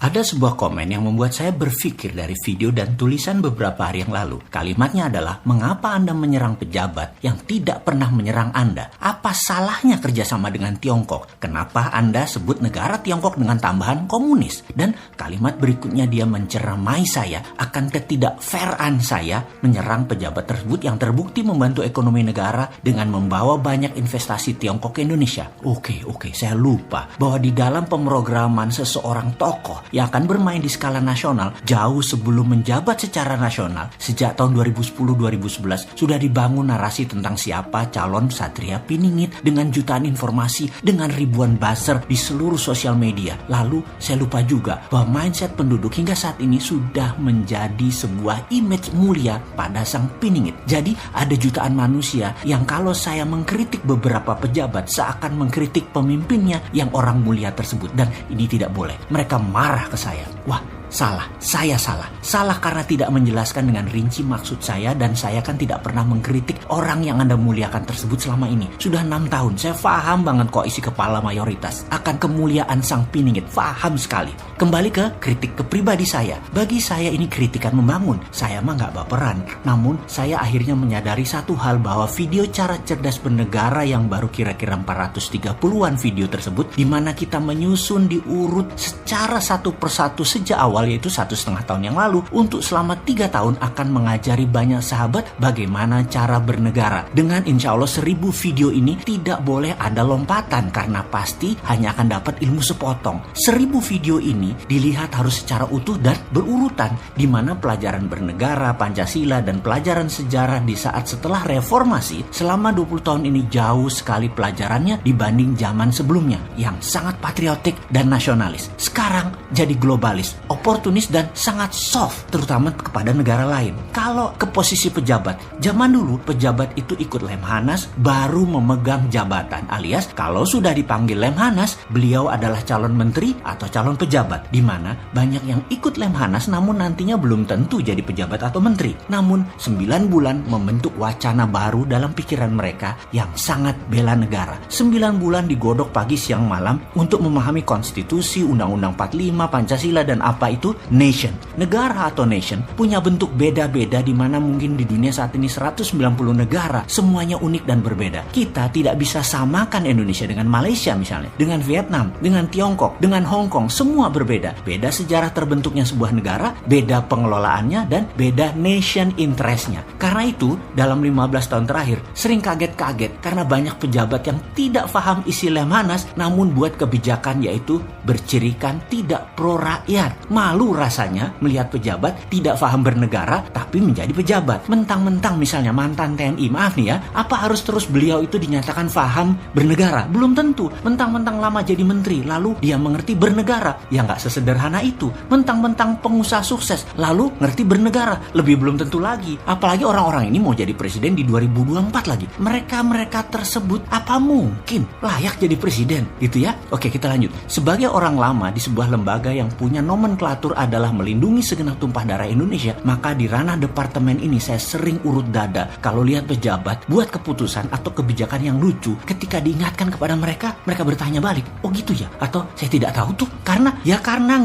Ada sebuah komen yang membuat saya berpikir dari video dan tulisan beberapa hari yang lalu. Kalimatnya adalah, mengapa Anda menyerang pejabat yang tidak pernah menyerang Anda? Apa salahnya kerjasama dengan Tiongkok? Kenapa Anda sebut negara Tiongkok dengan tambahan komunis? Dan kalimat berikutnya dia menceramai saya akan ketidakfairan saya menyerang pejabat tersebut yang terbukti membantu ekonomi negara dengan membawa banyak investasi Tiongkok ke Indonesia. Oke, saya lupa bahwa di dalam pemrograman seseorang tokoh yang akan bermain di skala nasional jauh sebelum menjabat secara nasional, sejak tahun 2010-2011 sudah dibangun narasi tentang siapa calon Satria Piningit dengan jutaan informasi, dengan ribuan buzzer di seluruh sosial media. Lalu saya lupa juga bahwa mindset penduduk hingga saat ini sudah menjadi sebuah image mulia pada sang Piningit. Jadi ada jutaan manusia yang kalau saya mengkritik beberapa pejabat seakan mengkritik pemimpinnya yang orang mulia tersebut, dan ini tidak boleh. Mereka marah ke saya. Wah, salah. Saya salah. Salah karena tidak menjelaskan dengan rinci maksud saya, dan saya kan tidak pernah mengkritik orang yang Anda muliakan tersebut selama ini. Sudah 6 tahun, saya paham banget kok isi kepala mayoritas akan kemuliaan sang Piningit. Paham sekali. Kembali ke kritik ke pribadi saya. Bagi saya ini kritikan membangun. Saya mah gak baperan. Namun, saya akhirnya menyadari satu hal, bahwa video cara cerdas bernegara yang baru kira-kira 430-an video tersebut, di mana kita menyusun diurut secara satu persatu sejak awal, yaitu 1,5 tahun yang lalu, untuk selama 3 tahun akan mengajari banyak sahabat bagaimana cara bernegara. Dengan insya Allah 1000 video ini tidak boleh ada lompatan, karena pasti hanya akan dapat ilmu sepotong. 1000 video ini dilihat harus secara utuh dan berurutan, di mana pelajaran bernegara, Pancasila, dan pelajaran sejarah di saat setelah reformasi selama 20 tahun ini jauh sekali pelajarannya dibanding zaman sebelumnya yang sangat patriotik dan nasionalis. Sekarang jadi globalis, oportunis, dan sangat soft terutama kepada negara lain. Kalau ke posisi pejabat, zaman dulu pejabat itu ikut Lemhanas baru memegang jabatan, alias kalau sudah dipanggil Lemhanas, beliau adalah calon menteri atau calon pejabat, di mana banyak yang ikut Lemhanas namun nantinya belum tentu jadi pejabat atau menteri. Namun 9 bulan membentuk wacana baru dalam pikiran mereka yang sangat bela negara. 9 bulan digodok pagi siang malam untuk memahami konstitusi, undang-undang 45, Pancasila, dan apa itu nation. Negara atau nation punya bentuk beda-beda, di mana mungkin di dunia saat ini 190 negara, semuanya unik dan berbeda. Kita tidak bisa samakan Indonesia dengan Malaysia misalnya, dengan Vietnam, dengan Tiongkok, dengan Hong Kong, semua berbeda. Beda sejarah terbentuknya sebuah negara, beda pengelolaannya, dan beda nation interest-nya. Karena itu, dalam 15 tahun terakhir, sering kaget-kaget karena banyak pejabat yang tidak paham isi Lemhanas, namun buat kebijakan yaitu bercirikan tidak pro rakyat. Malu rasanya melihat pejabat tidak paham bernegara tapi menjadi pejabat. Mentang-mentang misalnya mantan TNI, maaf nih ya, apa harus terus beliau itu dinyatakan paham bernegara? Belum tentu. Mentang-mentang lama jadi menteri lalu dia mengerti bernegara, ya nggak sesederhana itu. Mentang-mentang pengusaha sukses lalu ngerti bernegara, lebih belum tentu lagi. Apalagi orang-orang ini mau jadi presiden di 2024 lagi. Mereka tersebut apa mungkin layak jadi presiden gitu ya? Oke, kita lanjut. Sebagai orang lama di sebuah lembaga yang punya nomenklatur adalah melindungi segenap tumpah darah Indonesia, maka di ranah departemen ini saya sering urut dada kalau lihat pejabat buat keputusan atau kebijakan yang lucu. Ketika diingatkan kepada mereka bertanya balik, oh gitu ya? Atau saya tidak tahu tuh. Karena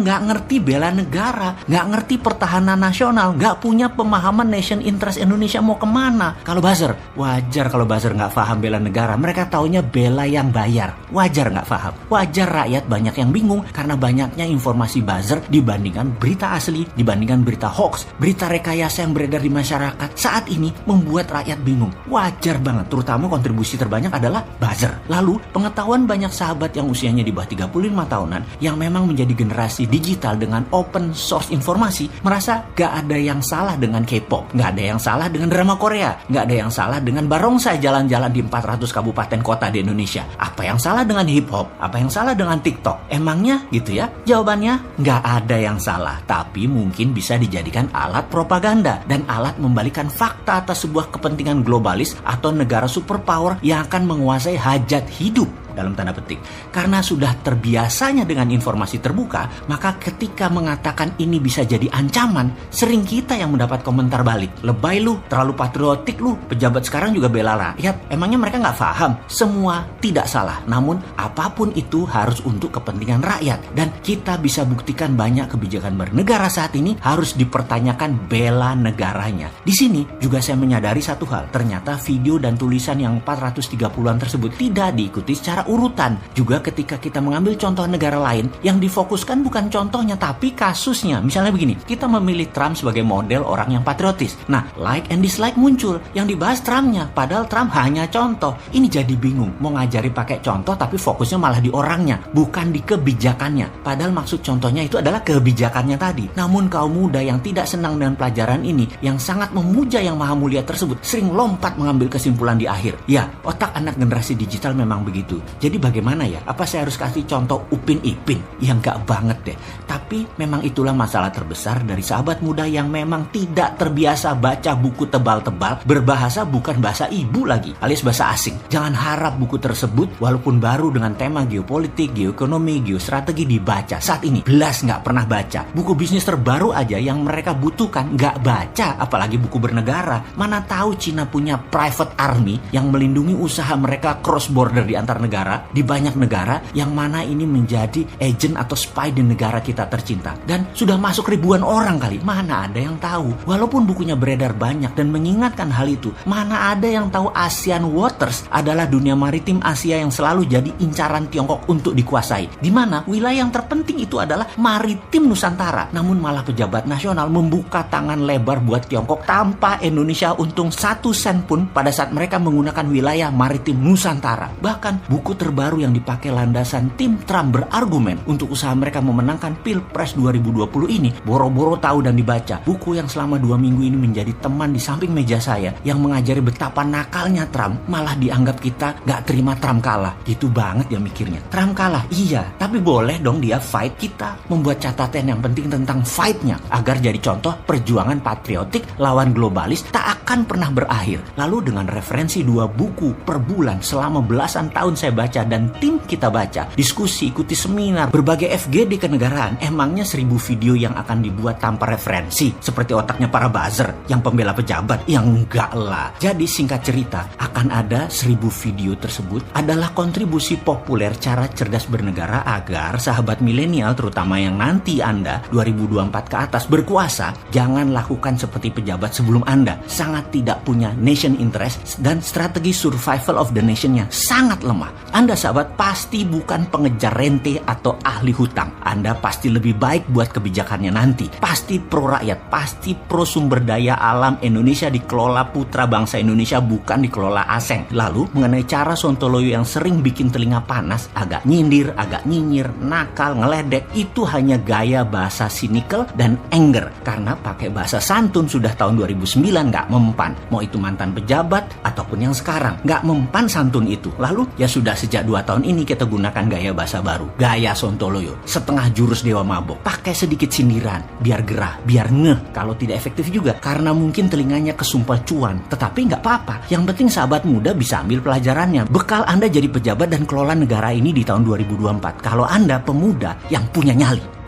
nggak ngerti bela negara, nggak ngerti pertahanan nasional, nggak punya pemahaman nation interest Indonesia mau kemana. Kalau buzzer, wajar kalau buzzer nggak paham bela negara. Mereka taunya bela yang bayar. Wajar nggak paham. Wajar rakyat banyak yang bingung karena banyaknya informasi buzzer dibandingkan berita asli, dibandingkan berita hoax, berita rekayasa yang beredar di masyarakat saat ini membuat rakyat bingung. Wajar banget, terutama kontribusi terbanyak adalah buzzer. Lalu pengetahuan banyak sahabat yang usianya di bawah 35 tahunan yang memang menjadi generasi digital dengan open source informasi merasa gak ada yang salah dengan K-pop, gak ada yang salah dengan drama Korea, gak ada yang salah dengan barongsai jalan-jalan di 400 kabupaten kota di Indonesia. Apa yang salah dengan hip hop? Apa yang salah dengan TikTok? Emangnya gitu ya? Jawabannya gak ada yang salah, tapi mungkin bisa dijadikan alat propaganda dan alat membalikan fakta atas sebuah kepentingan globalis atau negara superpower yang akan menguasai hajat hidup dalam tanda petik. Karena sudah terbiasanya dengan informasi terbuka, maka ketika mengatakan ini bisa jadi ancaman, sering kita yang mendapat komentar balik. Lebay lu, terlalu patriotik lu, pejabat sekarang juga bela rakyat. Emangnya mereka nggak paham? Semua tidak salah, namun apapun itu harus untuk kepentingan rakyat. Dan kita bisa buktikan banyak kebijakan bernegara saat ini harus dipertanyakan bela negaranya. Di sini juga saya menyadari satu hal, ternyata video dan tulisan yang 430-an tersebut tidak diikuti secara urutan. Juga ketika kita mengambil contoh negara lain, yang difokuskan bukan contohnya tapi kasusnya. Misalnya begini, kita memilih Trump sebagai model orang yang patriotis. Nah, like and dislike muncul, yang dibahas Trumpnya, padahal Trump hanya contoh. Ini jadi bingung, mau ngajari pakai contoh tapi fokusnya malah di orangnya, bukan di kebijakannya. Padahal maksud contohnya itu adalah kebijakannya tadi. Namun kaum muda yang tidak senang dengan pelajaran ini, yang sangat memuja yang maha mulia tersebut, sering lompat mengambil kesimpulan di akhir. Ya, otak anak generasi digital memang begitu. Jadi bagaimana ya? Apa saya harus kasih contoh Upin Ipin? Ya enggak banget deh. Tapi memang itulah masalah terbesar dari sahabat muda yang memang tidak terbiasa baca buku tebal-tebal, berbahasa bukan bahasa ibu lagi, alias bahasa asing. Jangan harap buku tersebut, walaupun baru dengan tema geopolitik, geoekonomi, geostrategi dibaca. Saat ini, belas nggak pernah baca. Buku bisnis terbaru aja yang mereka butuhkan nggak baca, apalagi buku bernegara. Mana tahu Cina punya private army yang melindungi usaha mereka cross border di antar negara, di banyak negara, yang mana ini menjadi agent atau spy di negara kita tercinta. Dan sudah masuk ribuan orang kali, mana ada yang tahu. Walaupun bukunya beredar banyak dan mengingatkan hal itu, mana ada yang tahu ASEAN Waters adalah dunia maritim Asia yang selalu jadi incaran Tiongkok untuk dikuasai. Di mana wilayah yang terpenting itu adalah maritim Nusantara. Namun malah pejabat nasional membuka tangan lebar buat Tiongkok tanpa Indonesia untung 1 sen pun pada saat mereka menggunakan wilayah maritim Nusantara. Bahkan buku terbaru yang dipakai landasan tim Trump berargumen untuk usaha mereka memenangkan Pilpres 2020 ini boro-boro tahu dan dibaca. Buku yang selama 2 minggu ini menjadi teman di samping meja saya yang mengajari betapa nakalnya Trump, malah dianggap kita gak terima Trump kalah. Gitu banget ya mikirnya. Trump kalah, iya, tapi boleh dong dia fight. Kita membuat catatan yang penting tentang fightnya agar jadi contoh perjuangan patriotik lawan globalis tak akan pernah berakhir. Lalu dengan referensi 2 buku per bulan selama belasan tahun saya baca dan tim kita baca, diskusi, ikuti seminar, berbagai FGD kenegaraan, emangnya 1000 video yang akan dibuat tanpa referensi seperti otaknya para buzzer yang pembela pejabat? Yang enggak lah. Jadi singkat cerita, akan ada 1000 video tersebut adalah kontribusi populer cara cerdas bernegara agar sahabat milenial, terutama yang nanti Anda 2024 ke atas berkuasa, jangan lakukan seperti pejabat sebelum Anda. Sangat tidak punya nation interest dan strategi survival of the nation-nya sangat lemah. Anda sahabat pasti bukan pengejar rente atau ahli hutang. Anda pasti lebih baik buat kebijakannya nanti. Pasti pro rakyat, pasti pro sumber daya alam Indonesia dikelola putra bangsa Indonesia, bukan dikelola asing. Lalu mengenai cara sontoloyo yang sering bikin telinga panas, agak nyindir, agak nyinyir, nakal, ngeledek, itu hanya gaya bahasa cynical dan anger. Karena pakai bahasa santun sudah tahun 2009 nggak mempan. Mau itu mantan pejabat ataupun yang sekarang, nggak mempan santun itu. Lalu ya sudah sejak 2 tahun ini kita gunakan gaya bahasa baru, gaya sontoloyo, setengah jurus dewa mabok. Pakai sedikit sindiran, biar gerah, biar ngeh. Kalau tidak efektif juga, karena mungkin telinganya kesumpal cuan. Tetapi nggak apa-apa, yang penting sahabat muda bisa ambil pelajarannya. Bekal Anda jadi pejabat dan kelola negara ini di tahun 2024. Kalau Anda pemuda yang punya nyali.